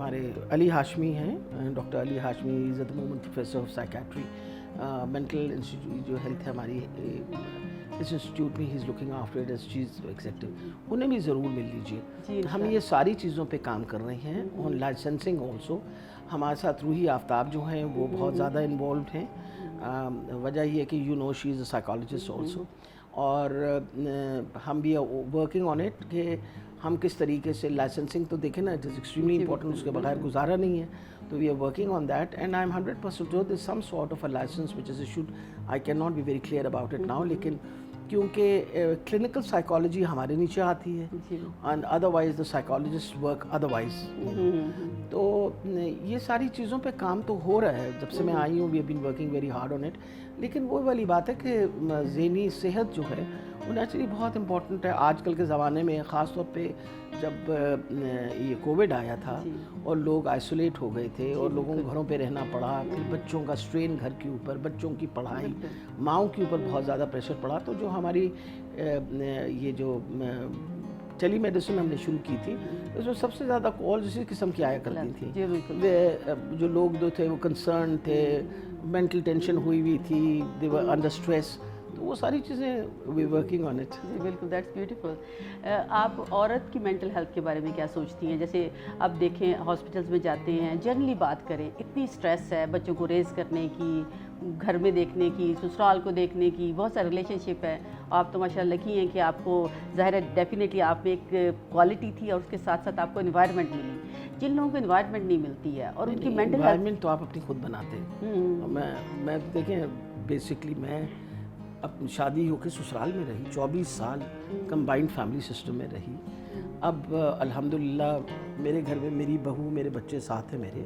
ہمارے علی ہاشمی ہیں، doctor Ali Hashmi is at the moment professor of psychiatry, mental institute جو health ہے ہماری اس انسٹیٹیوٹ میں، he is looking after it as chief executive, انہیں بھی ضرور مل لیجیے. ہم یہ ساری چیزوں پہ کام کر رہے ہیں. آن لائسنسنگ آلسو ہمارے ساتھ روحی آفتاب جو ہیں وہ بہت زیادہ انوالوڈ ہیں. وجہ یہ ہے کہ you know she is a psychologist also, اور ہم بھی ورکنگ آن اٹ کہ ہم کس طریقے سے لائسنسنگ تو دیکھیں نا، اٹ از ایکسٹریملی امپورٹنٹ، اس کے بغیر گزارا نہیں ہے. تو we are working on that and I am 100% sure there's some sort of a license which is issued. I cannot be very clear about it now, لیکن کیونکہ کلینکل سائیکالوجی ہمارے نیچے آتی ہے and otherwise the psychologist work otherwise. تو یہ ساری چیزوں پہ کام تو ہو رہا ہے جب سے میں آئی ہوں. We have been working very hard on it. لیکن وہ والی بات ہے کہ ذہنی صحت جو ہے وہ نیچرلی بہت امپورٹنٹ ہے آج کل کے زمانے میں، خاص طور پہ جب یہ کووڈ آیا تھا اور لوگ آئسولیٹ ہو گئے تھے اور لوگوں کو گھروں پہ رہنا پڑا. پھر بچوں کا اسٹرین گھر کے اوپر، بچوں کی پڑھائی، ماؤں کے اوپر بہت زیادہ پریشر پڑا. تو جو ہماری یہ جو ٹیلی میڈیسن ہم نے شروع کی تھی، اس میں سب سے زیادہ کالز اسی قسم کی آیا کرتی تھیں. جو لوگ جو تھے وہ کنسرن تھے، مینٹل ٹینشن ہوئی ہوئی تھی، دے ور انڈر اسٹریس. تو وہ ساری چیزیں وی ورکنگ آن اٹ. جی بالکل، دیٹس بیوٹیفل. آپ عورت کی مینٹل ہیلتھ کے بارے میں کیا سوچتی ہیں؟ جیسے اب دیکھیں ہاسپٹلس میں جاتے ہیں، جنرلی بات کریں، اتنی اسٹریس ہے بچوں کو ریز کرنے کی، گھر میں دیکھنے کی، سسرال کو دیکھنے کی، بہت سارا ریلیشن شپ ہے. آپ تو ماشاء اللہ لکی ہیں کہ آپ کو ظاہر ہے ڈیفینیٹلی آپ میں ایک کوالٹی تھی اور اس کے ساتھ ساتھ آپ کو انوائرمنٹ ملی. جن لوگوں کو انوائرمنٹ نہیں ملتی ہے اور ان کی مینٹل انوائرمنٹ تو آپ اپنی خود بناتے ہیں. میں دیکھیں بیسکلی میں اپنی شادی ہو کے سسرال میں رہی 24 سال، کمبائنڈ فیملی سسٹم میں رہی. اب الحمدللہ میرے گھر میں میری بہو، میرے بچے ساتھ ہیں میرے.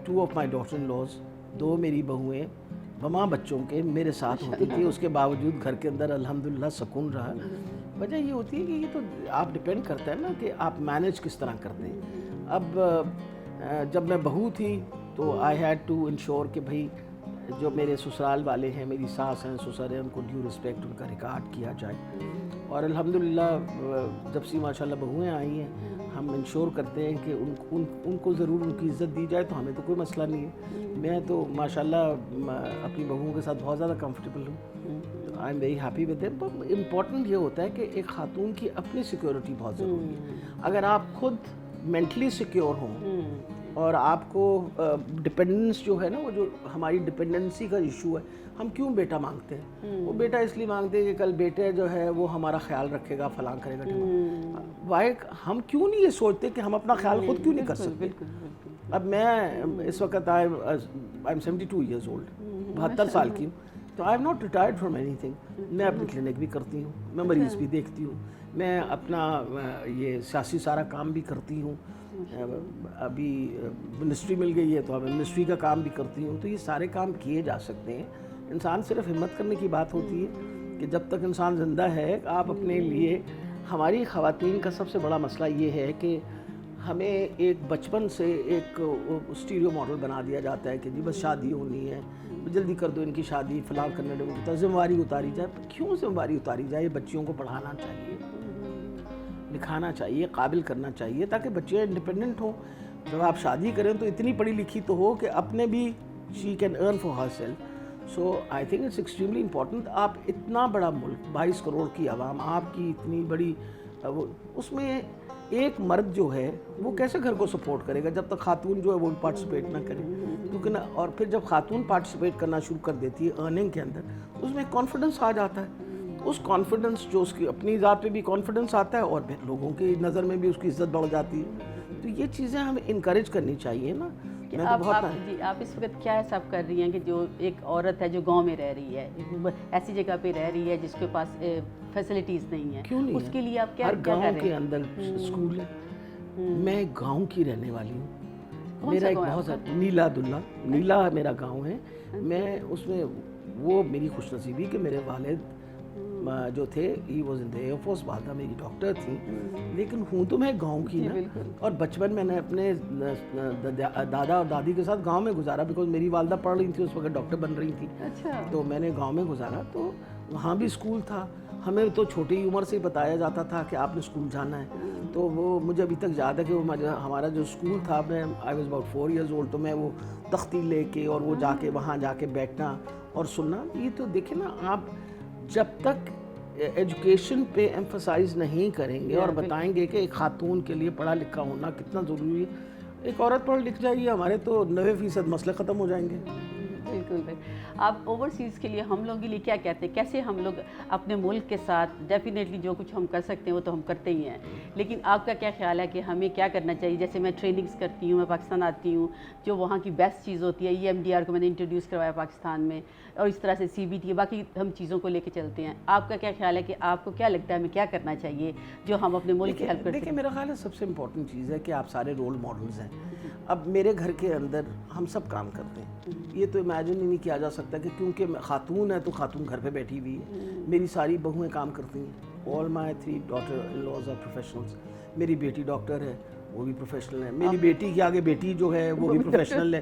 2 of my daughter in laws, 2 میری بہویں بماں بچوں کے میرے ساتھ ہوتی تھی. اس کے باوجود گھر کے اندر الحمدللہ سکون رہا. وجہ یہ ہوتی ہے کہ یہ تو آپ ڈپینڈ کرتا ہے نا کہ آپ مینیج کس طرح کرتے ہیں. اب جب میں بہو تھی تو آئی ہیڈ ٹو انشور کہ بھائی جو میرے سسرال والے ہیں، میری ساس ہیں، سسر ہیں، ان کو ڈیو رسپیکٹ ان کا ریکارڈ کیا جائے. اور الحمدللہ جب سے ماشاءاللہ بہویں آئی ہیں، ہم انشور کرتے ہیں کہ ان کو ضرور ان کی عزت دی جائے. تو ہمیں تو کوئی مسئلہ نہیں ہے. میں تو ماشاءاللہ اپنی بہوؤں کے ساتھ بہت زیادہ کمفرٹیبل ہوں. I am very happy with them. But important یہ ہوتا ہے کہ ایک خاتون کی اپنی سیکیورٹی بہت ضروری ہے. اگر آپ خود مینٹلی سیکیور ہوں اور آپ کو ڈپینڈنس جو ہے نا، وہ جو ہماری ڈپینڈنسی کا ایشو ہے، ہم کیوں بیٹا مانگتے ہیں؟ وہ بیٹا اس لیے مانگتے ہیں کہ کل بیٹے جو ہے وہ ہمارا خیال رکھے گا، فلاں کرے گا. وائی ہم کیوں نہیں یہ سوچتے کہ ہم اپنا خیال خود کیوں نہیں کر سکتے؟ اب میں اس وقت آئی ایم 72 ایئرز اولڈ، 72 سال کی ہوں. تو I am not retired from any thing. میں اپنی کلینک بھی کرتی ہوں، میں مریض بھی دیکھتی ہوں، میں اپنا یہ سیاسی سارا کام بھی کرتی ہوں. ابھی منسٹری مل گئی ہے تو میں منسٹری کا کام بھی کرتی ہوں. تو یہ سارے کام کیے جا سکتے ہیں. انسان صرف ہمت کرنے کی بات ہوتی ہے کہ جب تک انسان زندہ ہے آپ اپنے لیے. ہماری خواتین کا سب سے بڑا مسئلہ یہ ہے کہ ہمیں ایک بچپن سے ایک اسٹیریو ماڈل بنا دیا جاتا ہے کہ جی بس شادی ہونی ہے، جلدی کر دو ان کی شادی، فلاں کرنے دو، ذمہ داری اتاری جائے. کیوں ذمہ داری اتاری جائے؟ بچیوں کو پڑھانا چاہیے، لکھانا چاہیے، قابل کرنا چاہیے تاکہ بچے انڈیپینڈنٹ ہوں. جب آپ شادی کریں تو اتنی پڑھی لکھی تو ہو کہ اپنے بھی she can earn for herself. So I think it's extremely important. آپ اتنا بڑا ملک، 22 کروڑ کی عوام، آپ کی اتنی بڑی، اس میں ایک مرد جو ہے وہ کیسے گھر کو سپورٹ کرے گا جب تک خاتون جو ہے وہ پارٹیسپیٹ نہ کرے؟ کیونکہ نا، اور پھر جب خاتون پارٹیسپیٹ کرنا شروع کر دیتی ہے ارننگ کے اندر، اس میں کانفیڈنس آ جاتا ہے. اس کانفیڈنس جو اس کی اپنی ذات پہ بھی کانفیڈنس آتا ہے اور پھر لوگوں کی نظر میں بھی اس کی عزت بڑھ جاتی ہے. تو یہ چیزیں ہمیں انکریج کرنی چاہیے نا. آپ اس وقت کیا حساب کر رہی ہیں کہ جو ایک عورت ہے جو گاؤں میں رہ رہی ہے، ایسی جگہ پہ رہ رہی ہے جس کے پاس فیسلٹیز نہیں ہیں، اس کے لیے آپ کیا کر رہے ہیں؟ ہر گاؤں کے اندر اسکول ہے. میں گاؤں کی رہنے والی ہوں. میرا ایک بہت نیلا دلہ، نیلا میرا گاؤں ہے. میں اس میں وہ میری خوش نصیبی کہ میرے والد جو تھے he was in the air force, والدہ میری ڈاکٹر تھیں. لیکن ہوں تو میں گاؤں کی نا. اور بچپن میں نے اپنے دادا اور دادی کے ساتھ گاؤں میں گزارا، بیکاز میری والدہ پڑھ رہی تھی اس وقت، ڈاکٹر بن رہی تھی. تو میں نے گاؤں میں گزارا. تو وہاں بھی اسکول تھا. ہمیں تو چھوٹی عمر سے ہی بتایا جاتا تھا کہ آپ نے اسکول جانا ہے. تو وہ مجھے ابھی تک یاد ہے کہ وہ ہمارا جو اسکول تھا، میں I was about 4 years old، تو میں وہ تختی لے کے اور وہ جا کے وہاں جا کے بیٹھنا اور سننا. یہ تو دیکھیں نا، آپ جب تک ایجوکیشن پہ ایمفسائز نہیں کریں گے اور بتائیں گے کہ ایک خاتون کے لیے پڑھا لکھا ہونا کتنا ضروری ہے. ایک عورت پڑھ لکھ جائے گی، ہمارے تو 90% مسئلے ختم ہو جائیں گے. بالکل بالکل. آپ اوورسیز کے لیے ہم لوگوں کے لیے کیا کہتے ہیں، کیسے ہم لوگ اپنے ملک کے ساتھ ڈیفینیٹلی جو کچھ ہم کر سکتے ہیں وہ تو ہم کرتے ہی ہیں، لیکن آپ کا کیا خیال ہے کہ ہمیں کیا کرنا چاہیے؟ جیسے میں ٹریننگز کرتی ہوں، میں پاکستان آتی ہوں، جو وہاں کی بیسٹ چیز ہوتی ہے EMDR کو میں نے انٹروڈیوس کروایا پاکستان میں، اور اس طرح سے CBT باقی ہم چیزوں کو لے کے چلتے ہیں. آپ کا کیا خیال ہے کہ آپ کو کیا لگتا ہے ہمیں کیا کرنا چاہیے جو ہم اپنے ملک کی ہیلپ کر سکیں؟ دیکھیں، میرا خیال ہے سب سے امپورٹنٹ چیز ہے کہ آپ سارے رول ماڈلز ہیں. اب میرے گھر کے اندر ہم سب کام کرتے ہیں. یہ تو امیجن ہی نہیں کیا جا سکتا کہ کیونکہ خاتون ہے تو خاتون گھر پہ بیٹھی ہوئی ہے. میری ساری بہویں کام کرتی ہیں. آل مائی 3 daughter-in-laws are professionals. میری بیٹی ڈاکٹر ہے، وہ بھی پروفیشنل ہے. میری بیٹی کے آگے بیٹی جو ہے وہ بھی پروفیشنل ہے.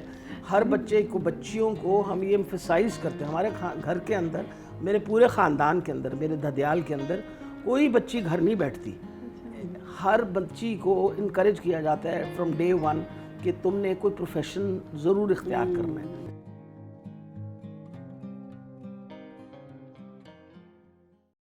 ہر بچیوں کو ہم یہ ایمفسائز کرتے ہیں. ہمارے گھر کے اندر، میرے پورے خاندان کے اندر، میرے دھدیال کے اندر کوئی بچی گھر نہیں بیٹھتی. ہر بچی کو انکریج کیا جاتا ہے فرام day 1 کہ تم نے کوئی پروفیشن ضرور اختیار کرنا ہے.